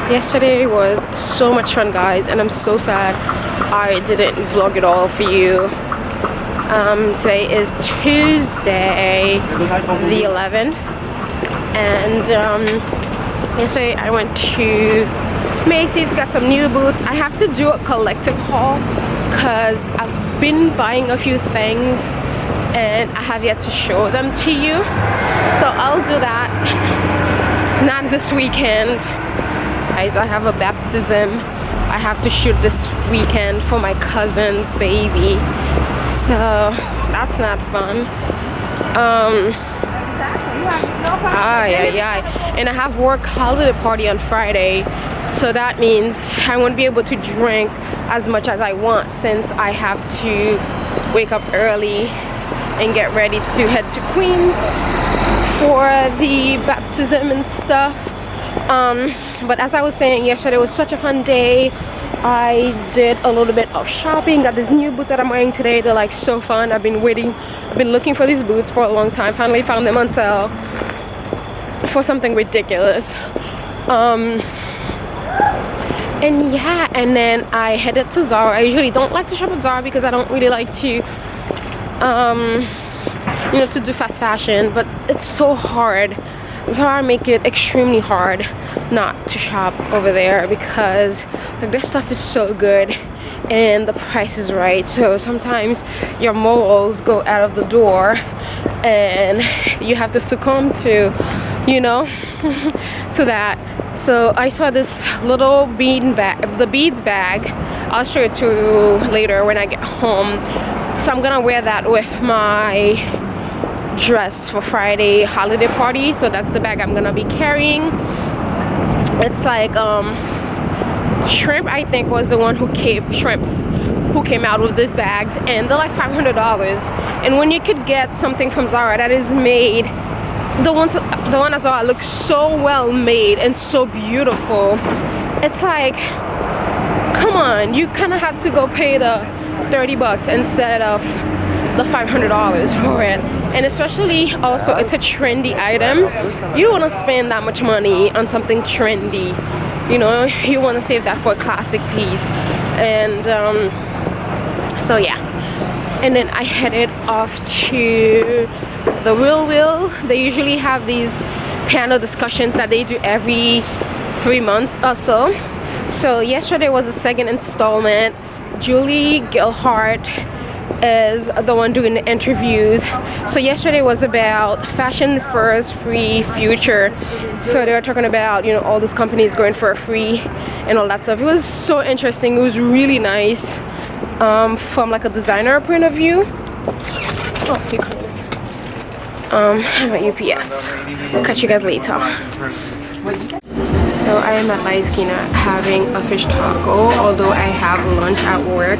Yesterday was so much fun, guys, and I'm so sad I didn't vlog it all for you. Today is Tuesday the 11th, and yesterday I went to Macy's, got some new boots. I have to do a collective haul because I've been buying a few things and I have yet to show them to you, so I'll do that not this weekend. Guys, I have a baptism I have to shoot this weekend for my cousin's baby, so that's not fun. And I have work holiday party on Friday, so that means I won't be able to drink as much as I want since I have to wake up early and get ready to head to Queens for the baptism and stuff. But as I was saying, yesterday was such a fun day. I did a little bit of shopping, got these new boots that I'm wearing today. They're like so fun. I've been looking for these boots for a long time. Finally found them on sale for something ridiculous. And yeah, and then I headed to Zara. I usually don't like to shop at Zara because I don't really like to to do fast fashion, but it's so hard. Zara make it extremely hard not to shop over there because like their stuff is so good and the price is right. So sometimes your morals go out of the door and you have to succumb to to that. So I saw this little beads bag. I'll show it to you later when I get home. So I'm gonna wear that with my dress for Friday holiday party. So that's the bag I'm gonna be carrying. It's like Shrimp, I think, was the one who came out with these bags, and they're like $500. And when you could get something from Zara that is made, the one at Zara looks so well made and so beautiful. It's like, come on, you kind of have to go pay the $30 instead of the $500 for it. And especially also it's a trendy item. You don't want to spend that much money on something trendy, you want to save that for a classic piece. And so yeah, and then I headed off to the Wheel. They usually have these panel discussions that they do every 3 months or so. So yesterday was the second installment. Julie Gilhart is the one doing the interviews. So yesterday was about fashion first, free future. So they were talking about all these companies going for a free and all that stuff. It was so interesting. It was really nice from like a designer point of view. Oh, you coming? I'm at UPS. Catch you guys later. So I am at La Esquina having a fish taco, although I have lunch at work.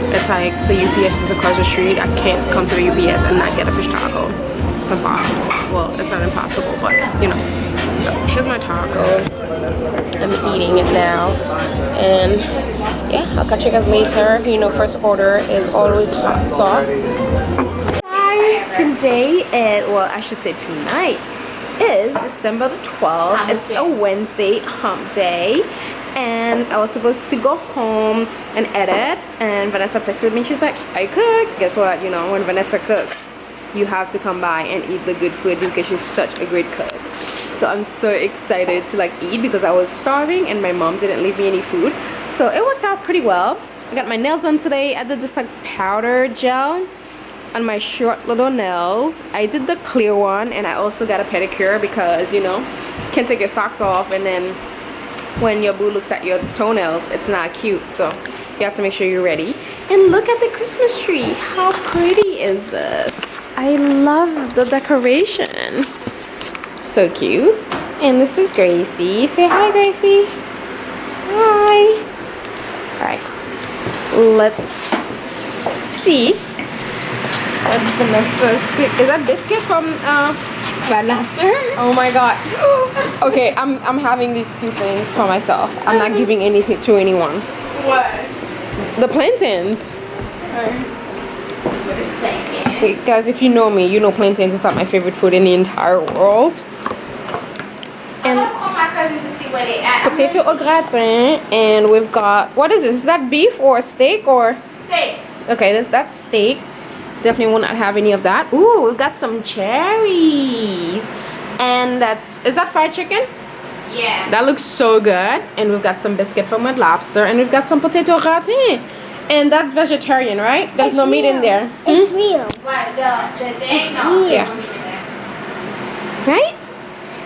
It's like the UPS is across the street. I can't come to the UPS and not get a fish taco. It's impossible. Well, it's not impossible, but So here's my taco. I'm eating it now. And yeah, I'll catch you guys later. First order is always hot sauce. Guys, today is, well, I should say tonight, is December the 12th. It's a Wednesday, hump day, and I was supposed to go home and edit, and Vanessa texted me. She's like, I cook. Guess what, when Vanessa cooks, you have to come by and eat the good food because she's such a great cook. So I'm so excited to eat because I was starving and my mom didn't leave me any food, so it worked out pretty well. I got my nails done today. I did this powder gel on my short little nails. I did the clear one, and I also got a pedicure because you can't take your socks off, and then when your boo looks at your toenails, it's not cute. So you have to make sure you're ready. And look at the Christmas tree. How pretty is this? I love the decoration. So cute. And this is Gracie. Say hi, Gracie. Hi. Alright, let's see. That's Vanessa's. Is that biscuit from Bad Master? Oh my god. Okay, I'm having these two things for myself. I'm not giving anything to anyone. What? The plantains. Hey, guys, if you know me, you know plantains is not my favorite food in the entire world. And I want my cousin to see see where they at. Potato au gratin, and we've got, what is this? Is that beef or steak or? Steak. Okay, that's steak. Definitely will not have any of that. Ooh, we've got some cherries. And is that fried chicken? Yeah. That looks so good. And we've got some biscuit from Red Lobster, and we've got some potato au gratin. And that's vegetarian, right? There's no meat in there. It's real. What, the thing? No, yeah. Right?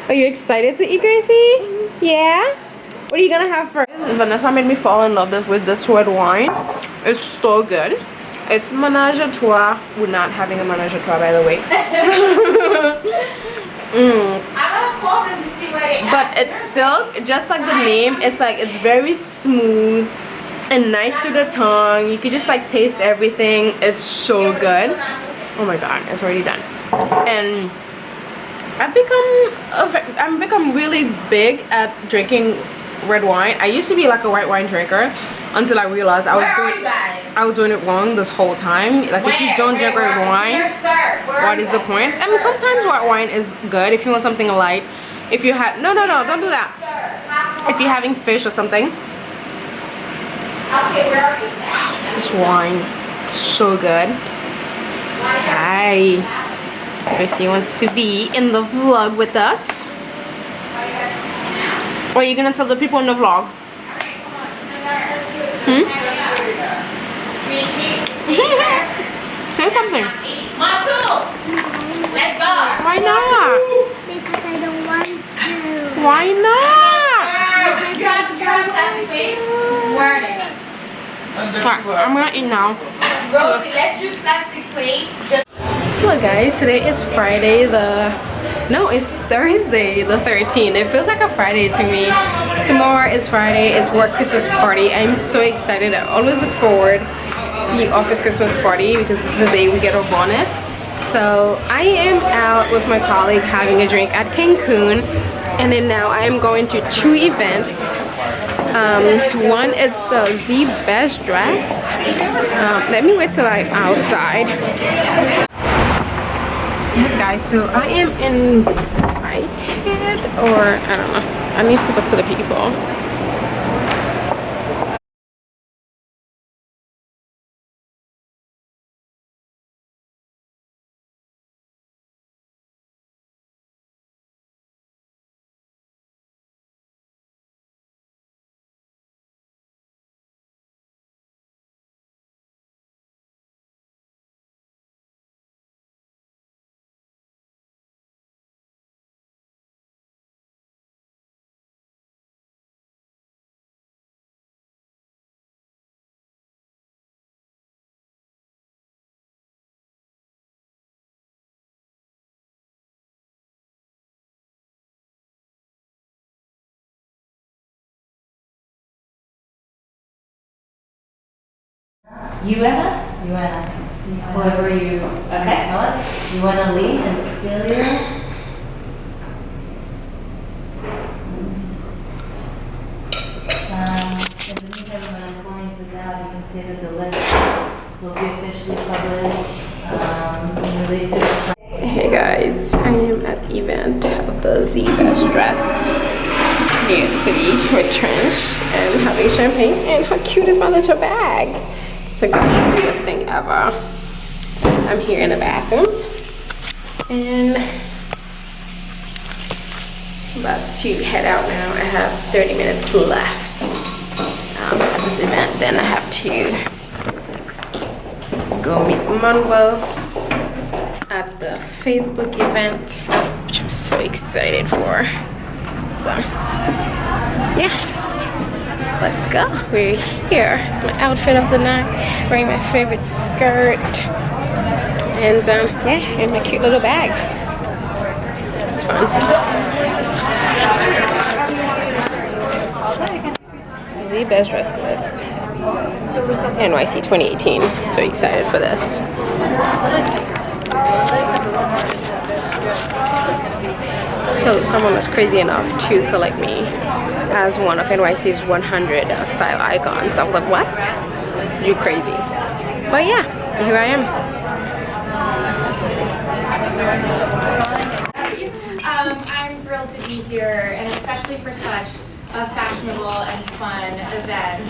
Are you excited to eat, Gracie? Yeah? What are you gonna have first? Vanessa made me fall in love with this red wine. It's so good. It's menage a trois. We're not having a menage a trois, by the way. I gotta call them to see where they at. But it's silk, just like the name. It's like, it's very smooth and nice to the tongue. You can just like taste everything. It's so good. Oh my god, it's already done. And I've become really big at drinking red wine. I used to be like a white wine drinker until I realized I was doing it wrong this whole time. Like, if you don't drink red wine, what is the point? I mean, sometimes white wine is good if you want something light. If you have no, don't do that. If you're having fish or something. Wow, this wine is so good. Hi. Chrissy wants to be in the vlog with us. What are you gonna tell the people in the vlog? Say something. Matu, let's go. Why not? Because I don't want to. Why not? You have plastic plate? Word it. Alright, I'm gonna eat now. Rosie, let's use plastic plate. Hello guys, today is Friday it's Thursday the 13th. It feels like a Friday to me. Tomorrow is Friday, it's work Christmas party. I'm so excited. I always look forward to the office Christmas party because this is the day we get our bonus. So I am out with my colleague having a drink at Cancun, and then now I am going to 2 events. One is the Z Best Dressed. Let me wait till I'm outside. Yes guys, so I am invited, or I don't know. I need to talk to the people. Yuana, however you spell it. Yuana Lee and failure. In the meantime, when I'm going for that, you can say that the list will be officially published and released to the site. Hey guys, I am at the event of the Z Best Dressed New York City with Trench and having champagne. And how cute is my little bag? It's like the cutest thing ever. I'm here in the bathroom and I'm about to head out now. I have 30 minutes left at this event. Then I have to go meet Monroe at the Facebook event, which I'm so excited for. So yeah, let's go. We're here. My outfit of the night, wearing my favorite skirt, and yeah, and my cute little bag. It's fun. Z Best Dressed List, NYC 2018. So excited for this. So someone was crazy enough to select me as one of NYC's 100 style icons. I was like, what? You crazy. But yeah, here I am. I'm thrilled to be here, and especially for such a fashionable and fun event.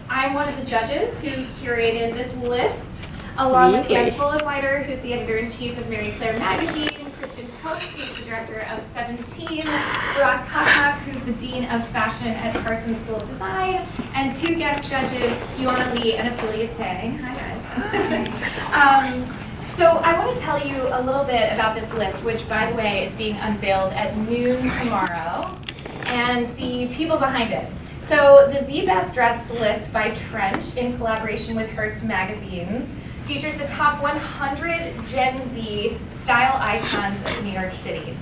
I'm one of the judges who curated this list, along with Ann Fullerweider, who's the editor-in-chief of Mary Claire Magazine, Kristen Koch, who's the director of 17, Barak Kakak, who's the dean of fashion at Parsons School of Design, and two guest judges, Yona Lee and Ophelia Tang. Hi, guys. So I want to tell you a little bit about this list, which, by the way, is being unveiled at noon tomorrow, and the people behind it. So the Z Best Dressed list by Trench, in collaboration with Hearst Magazines, features the top 100 Gen Z style icons of New York City.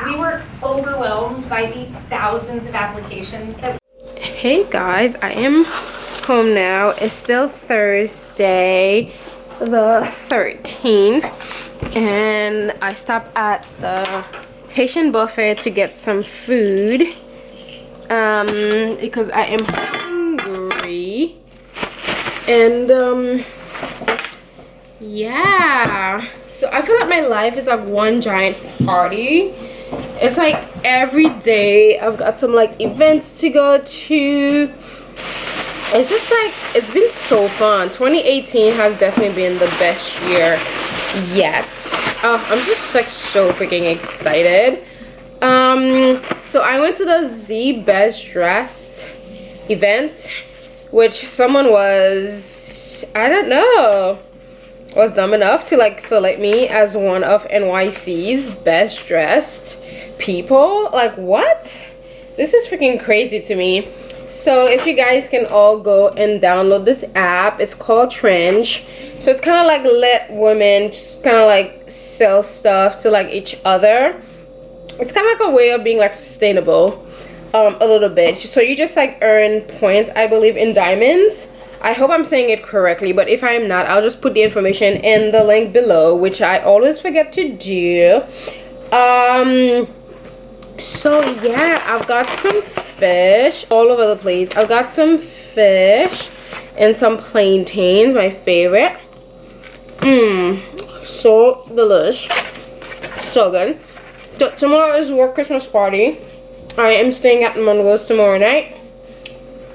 We were overwhelmed by the thousands of applications that. Hey guys, I am home now. It's still Thursday the 13th, and I stopped at the Haitian buffet to get some food because I am hungry, and yeah, so I feel like my life is like one giant party. It's like every day I've got some like events to go to. It's just like, it's been so fun. 2018 has definitely been the best year yet. I'm just like so freaking excited. So I went to the Z Best Dressed event, which someone was, I don't know, was dumb enough to like select me as one of NYC's best dressed people. Like, what? This is freaking crazy to me. So if you guys can all go and download this app, it's called Trench. So it's kind of like let women just kind of like sell stuff to like each other. It's kind of like a way of being like sustainable a little bit. So you just like earn points, I believe, in diamonds. I hope I'm saying it correctly, but if I'm not, I'll just put the information in the link below, which I always forget to do. So yeah, I've got some fish all over the place. I've got some fish and some plantains, my favorite. So delish, so good. So tomorrow is work Christmas party. I am staying at Monroe's tomorrow night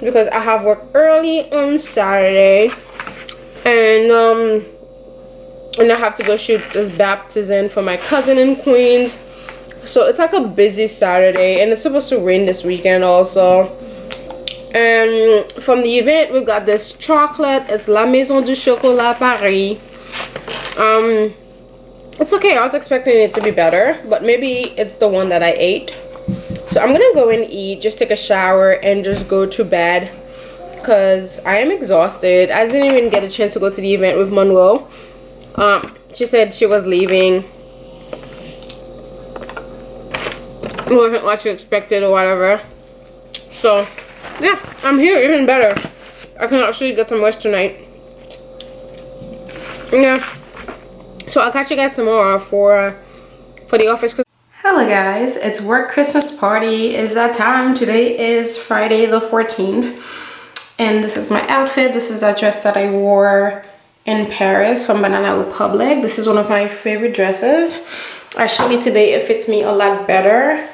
because I have work early on Saturday, and I have to go shoot this baptism for my cousin in Queens. So it's like a busy Saturday, and it's supposed to rain this weekend also. And from the event, we got this chocolate. It's La Maison du Chocolat Paris. It's okay. I was expecting it to be better, but maybe it's the one that I ate. So I'm gonna go and eat, just take a shower, and just go to bed because I am exhausted. I didn't even get a chance to go to the event with Monroe. She said she was leaving. It wasn't what she expected or whatever. So yeah, I'm here, even better. I can actually get some rest tonight. Yeah. So I'll catch you guys tomorrow for the office. Hello guys, it's work Christmas party. It's that time. Today is Friday the 14th, and this is my outfit. This is a dress that I wore in Paris from Banana Republic. This is one of my favorite dresses. Actually today it fits me a lot better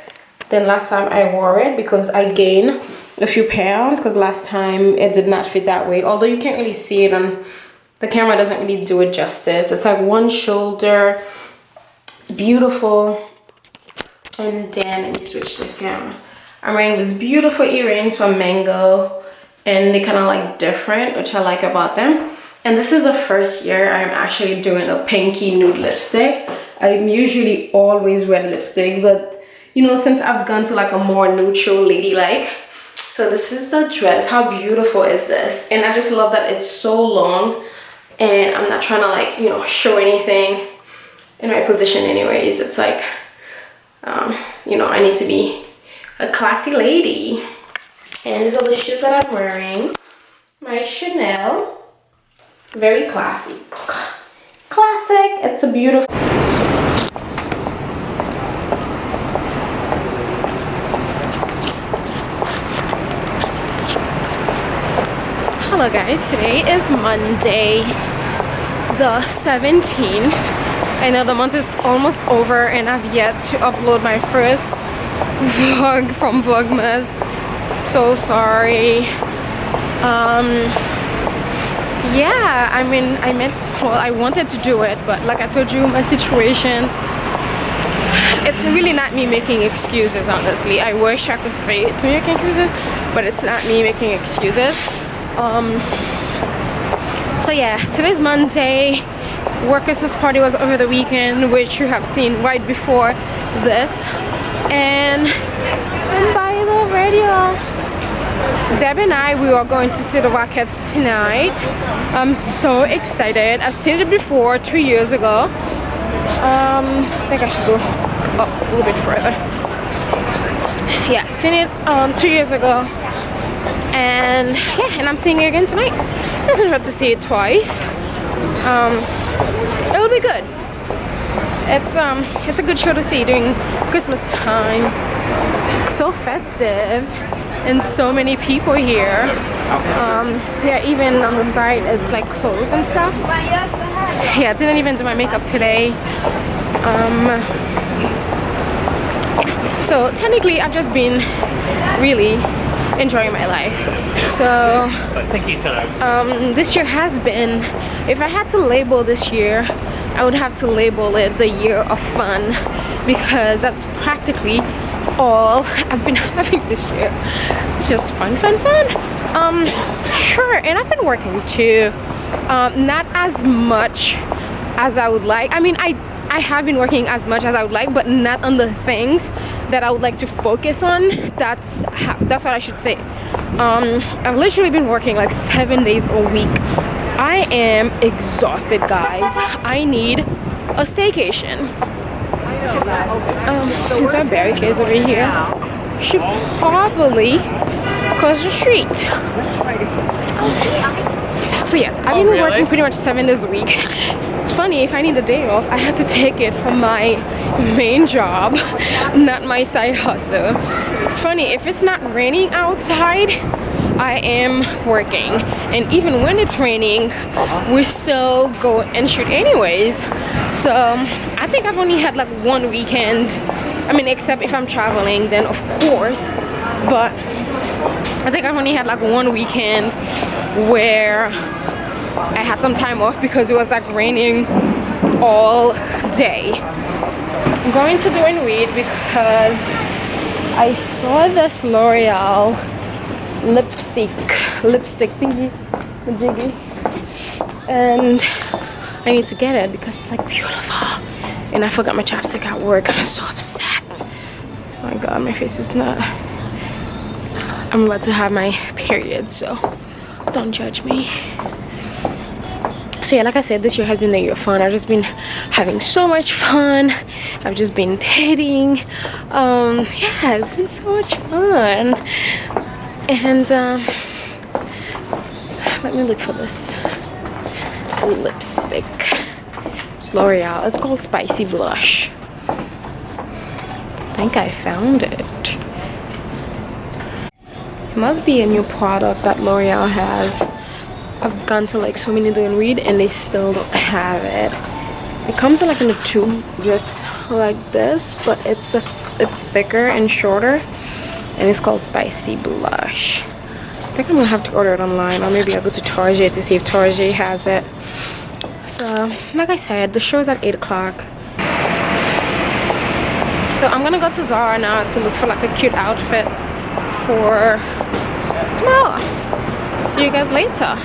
than last time I wore it because I gained a few pounds, because last time it did not fit that way. Although you can't really see it on the camera, doesn't really do it justice. It's like one shoulder. It's beautiful. And then let me switch the camera. I'm wearing these beautiful earrings from Mango, and they kind of like different, which I like about them. And this is the first year I'm actually doing a pinky nude lipstick. I'm usually always red lipstick, but you know, since I've gone to like a more neutral ladylike. So this is the dress. How beautiful is this? And I just love that it's so long, and I'm not trying to like, you know, show anything in my position anyways. It's like, you know, I need to be a classy lady. And these are the shoes that I'm wearing. My Chanel, very classy. Classic, it's a beautiful. Hello guys, today is Monday the 17th. I know the month is almost over and I've yet to upload my first vlog from Vlogmas. So sorry. Yeah, I mean, I wanted to do it, but like I told you, my situation, it's really not me making excuses, honestly. I wish I could say it's me making excuses, but it's not me making excuses. So yeah, today's Monday. Work Christmas party was over the weekend, which you have seen right before this. And by the radio, Deb and I, we are going to see the Rockets tonight. I'm so excited. I've seen it before 2 years ago. I think I should go up a little bit further. Yeah, seen it 2 years ago, and yeah, and I'm seeing it again tonight. It doesn't hurt to see it twice. It'll be good. It's a good show to see during Christmas time. So festive. And so many people here. Yeah, even on the side it's like clothes and stuff. Yeah, I didn't even do my makeup today. Yeah. So technically I've just been really enjoying my life. So this year has been, if I had to label this year, I would have to label it the year of fun, because that's practically all I've been having this year. Just fun. Sure, and I've been working too. Not as much as I would like. I mean, I have been working as much as I would like, but not on the things that I would like to focus on. That's what I should say. I've literally been working like 7 days a week. I am exhausted, guys. I need a staycation. These are barricades over here. Should probably cross the street. So yes, I've been working pretty much 7 days a week. It's funny, if I need a day off, I have to take it from my main job, not my side hustle. It's funny, if it's not raining outside, I am working, and even when it's raining, we still go and shoot anyways. So I think I've only had like one weekend, I mean, except if I'm traveling, then of course, but I think I've only had like one weekend where I had some time off because it was like raining all day. I'm going to Duane Reade because I saw this L'Oreal lipstick thingy, jiggy, and I need to get it because it's like beautiful. And I forgot my chapstick at work. I'm so upset. Oh my god, my face is not. I'm about to have my period, so don't judge me. So yeah, like I said, this year has been the year of fun. I've just been having so much fun. I've just been dating. Yeah, it's been so much fun. And let me look for this lipstick. It's L'Oreal. It's called Spicy Blush. I think I found it. It must be a new product that L'Oreal has. I've gone to like so many Duane Reade and they still don't have it. It comes in like in a tube just like this, but it's thicker and shorter, and it's called Spicy Blush. I think I'm gonna have to order it online, or maybe I'll go to Target to see if Target has it. So like I said, the show's at 8 o'clock. So I'm gonna go to Zara now to look for like a cute outfit for tomorrow. See you guys later.